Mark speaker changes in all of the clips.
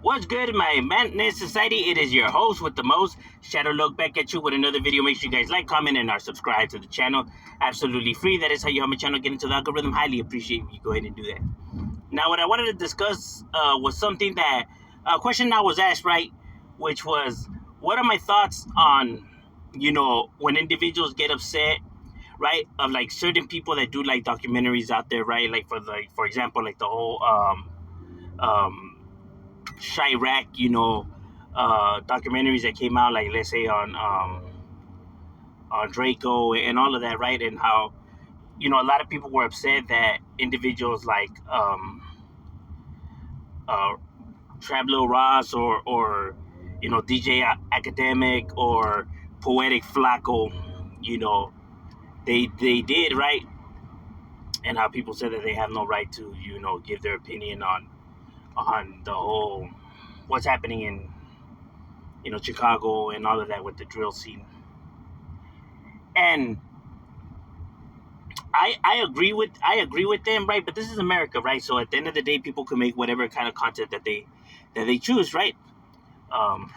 Speaker 1: What's good, my Madness Society? It is your host with the most, Shadow Look, back at you with another video. Make sure you guys like, comment, and are subscribed to the channel. Absolutely free. That is how you help my channel get into the algorithm. Highly appreciate if you go ahead and do that. Now, what I wanted to discuss was something that a question that was asked, right? Which was, what are my thoughts on, when individuals get upset, right? Of like certain people that do like documentaries out there, right? Like for example, like the whole um Chirac, documentaries that came out, like let's say on Draco and all of that, right? And how a lot of people were upset that individuals like uh, Trablo Ross or DJ Academic or Poetic Flacco, you know, they did right, and how people said that they have no right to give their opinion on the whole what's happening in Chicago and all of that with the drill scene. And I agree with them, right? But this is America, right? So at the end of the day, people can make whatever kind of content that they choose, right? Um,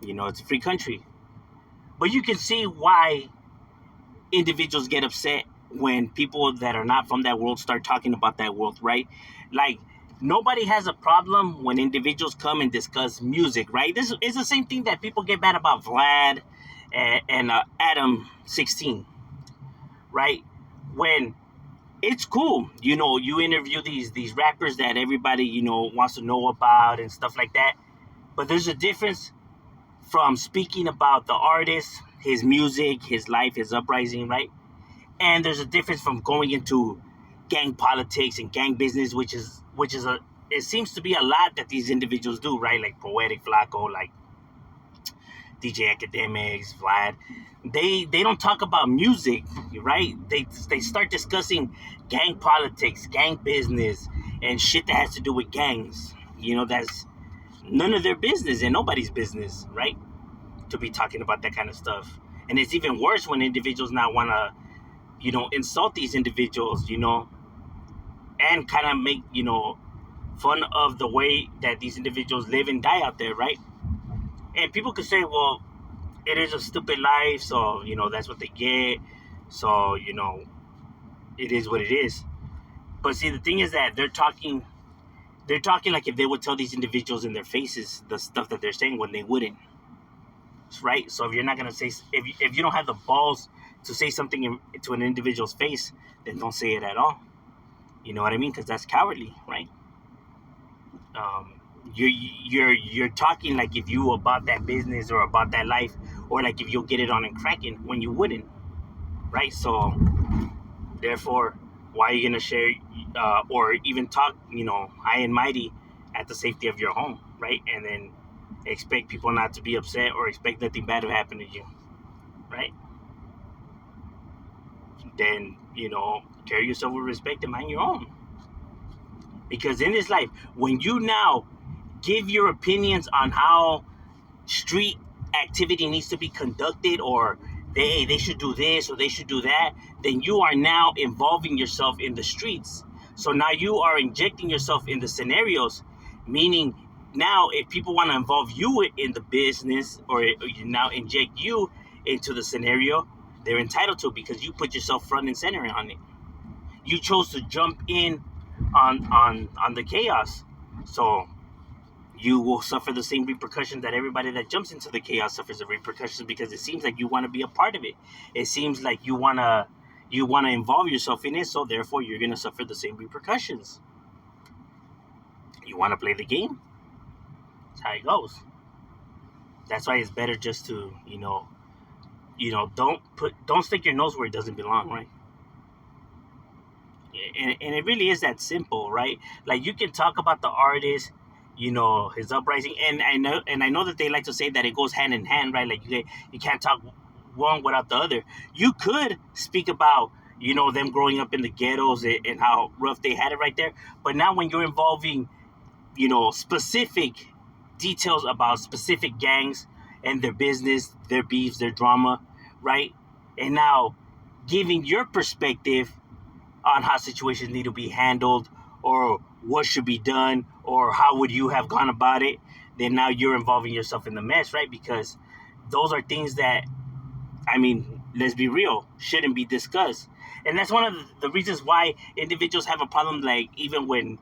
Speaker 1: it's a free country. But you can see why individuals get upset when people that are not from that world start talking about that world, right? Like nobody has a problem when individuals come and discuss music, right? This is the same thing that people get mad about Vlad and Adam 16, right? When it's cool, you interview these rappers that everybody wants to know about and stuff like that. But there's a difference from speaking about the artist, his music, his life, his uprising, right? And there's a difference from going into gang politics and gang business, which is it seems to be a lot that these individuals do, right? Like Poetic Flacco, like DJ Academics, Vlad. They don't talk about music, right? They start discussing gang politics, gang business, and shit that has to do with gangs. That's none of their business and nobody's business, right? To be talking about that kind of stuff. And it's even worse when individuals now want to insult these individuals, and kind of make, fun of the way that these individuals live and die out there, right? And people could say, well, it is a stupid life, so, that's what they get. So, it is what it is. But see, the thing is that they're talking like if they would tell these individuals in their faces the stuff that they're saying when they wouldn't, right? So if you're not going to say, if you don't have the balls to say something to an individual's face, then don't say it at all. You know what I mean? Because that's cowardly, right? You're talking like if you about that business or about that life, or like if you'll get it on and cracking when you wouldn't, right? So therefore, why are you gonna share or even talk, high and mighty at the safety of your home, right? And then expect people not to be upset or expect nothing bad to happen to you, right? Then carry yourself with respect and mind your own. Because in this life, when you now give your opinions on how street activity needs to be conducted, or they should do this or they should do that, then you are now involving yourself in the streets. So now you are injecting yourself in the scenarios, meaning now if people want to involve you in the business or you now inject you into the scenario, they're entitled to, because you put yourself front and center on it. You chose to jump in on the chaos. So you will suffer the same repercussions that everybody that jumps into the chaos suffers the repercussions, because it seems like you want to be a part of it. It seems like you wanna involve yourself in it, so therefore you're gonna suffer the same repercussions. You want to play the game? That's how it goes. That's why it's better just to don't stick your nose where it doesn't belong, right? And it really is that simple, right? Like you can talk about the artist, his uprising, and I know that they like to say that it goes hand in hand, right? Like you can't talk one without the other. You could speak about them growing up in the ghettos and how rough they had it right there, but now when you're involving specific details about specific gangs and their business, their beefs, their drama, right? And now giving your perspective on how situations need to be handled, or what should be done, or how would you have gone about it, then now you're involving yourself in the mess, right? Because those are things that, I mean, let's be real, shouldn't be discussed. And that's one of the reasons why individuals have a problem, like even when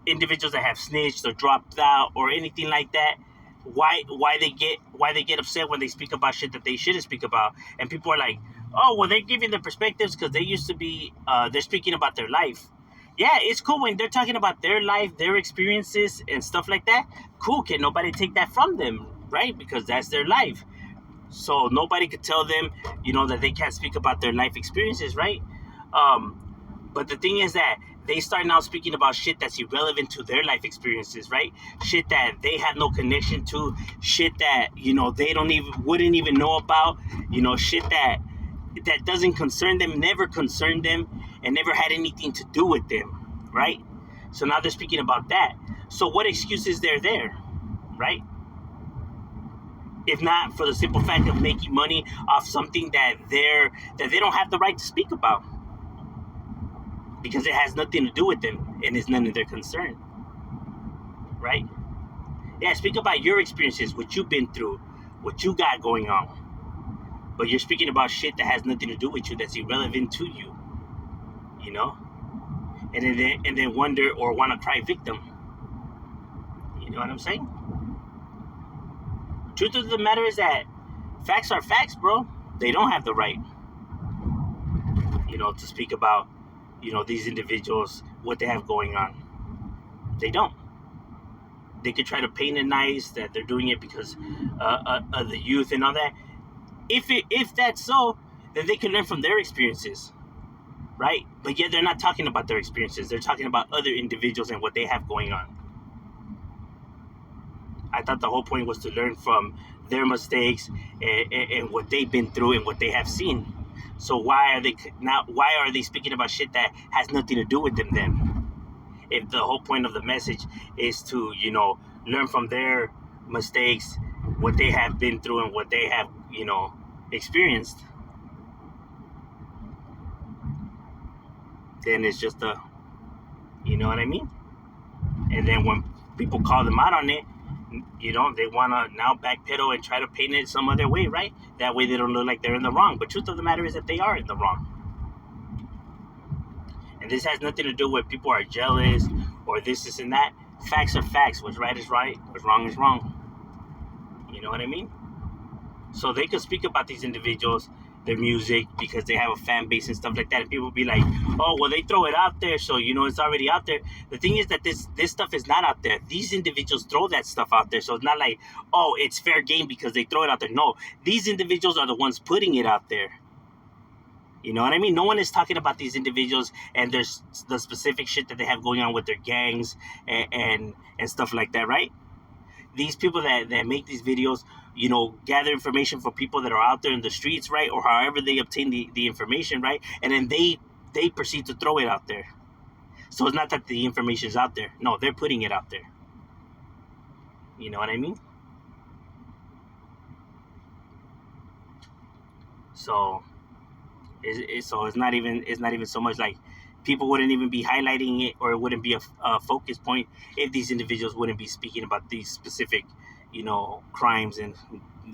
Speaker 1: individuals that have snitched or dropped out or anything like that, why they get upset when they speak about shit that they shouldn't speak about. And people are like, oh, well, they're giving their perspectives because they used to be, they're speaking about their life. Yeah, it's cool when they're talking about their life, their experiences, and stuff like that. Cool, can nobody take that from them, right? Because that's their life. So nobody could tell them, that they can't speak about their life experiences, right? But the thing is that they start now speaking about shit that's irrelevant to their life experiences, right? Shit that they have no connection to, shit that they wouldn't even know about, shit that doesn't concern them, never concerned them, and never had anything to do with them, right? So now they're speaking about that. So what excuse is there, right? If not for the simple fact of making money off something that they don't have the right to speak about, because it has nothing to do with them and it's none of their concern, right? Yeah, speak about your experiences, what you've been through, what you got going on. But you're speaking about shit that has nothing to do with you, that's irrelevant to you, and then wonder or want to cry victim. You know what I'm saying? Truth of the matter is that facts are facts, bro. They don't have the right, to speak about, these individuals, what they have going on. They don't. They could try to paint it nice that they're doing it because of the youth and all that. If that's so, then they can learn from their experiences, right? But yet they're not talking about their experiences. They're talking about other individuals and what they have going on. I thought the whole point was to learn from their mistakes and what they've been through and what they have seen. So why are they speaking about shit that has nothing to do with them then? If the whole point of the message is to, learn from their mistakes, what they have been through and what they have, experienced, then it's just you know what I mean? And then when people call them out on it, they want to now backpedal and try to paint it some other way, right? That way they don't look like they're in the wrong. But truth of the matter is that they are in the wrong. And this has nothing to do with people are jealous or this and that. Facts are facts. What's right is right. What's wrong is wrong. You know what I mean? So they could speak about these individuals, their music, because they have a fan base and stuff like that. And people be like, oh, well, they throw it out there, so, it's already out there. The thing is that this stuff is not out there. These individuals throw that stuff out there. So it's not like, oh, it's fair game because they throw it out there. No, these individuals are the ones putting it out there. You know what I mean? No one is talking about these individuals and there's the specific shit that they have going on with their gangs and stuff like that, right? These people that make these videos, gather information for people that are out there in the streets, right? Or however they obtain the information, right? And then they proceed to throw it out there. So it's not that the information is out there. No, they're putting it out there. You know what I mean? So it's not even so much like people wouldn't even be highlighting it, or it wouldn't be a focus point if these individuals wouldn't be speaking about these specific, crimes and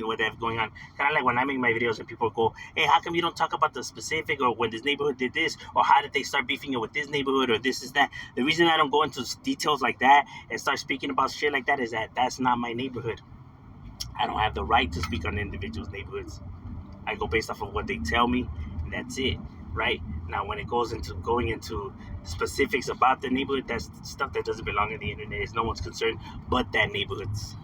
Speaker 1: what they have going on. Kind of like when I make my videos and people go, hey, how come you don't talk about the specific, or when this neighborhood did this, or how did they start beefing it with this neighborhood, or this is that. The reason I don't go into details like that and start speaking about shit like that is that that's not my neighborhood. I don't have the right to speak on individuals' neighborhoods. I go based off of what they tell me, and that's it, right? Now, when it goes into going into specifics about the neighborhood, that's stuff that doesn't belong on the internet. It's no one's concern but that neighborhood's.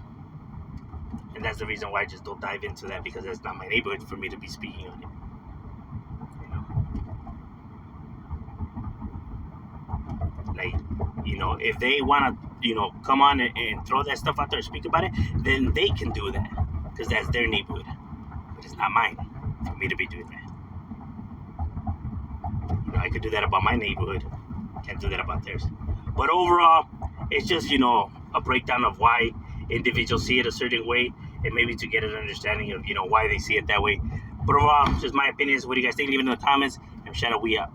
Speaker 1: And that's the reason why I just don't dive into that, because that's not my neighborhood for me to be speaking on it. Like, if they want to, come on and throw that stuff out there and speak about it, then they can do that, because that's their neighborhood. But it's not mine for me to be doing that. I could do that about my neighborhood. Can't do that about theirs. But overall, it's just, a breakdown of why individuals see it a certain way, and maybe to get an understanding of, why they see it that way. But overall, just my opinions. What do you guys think? Leave it in the comments. And shout out, we out.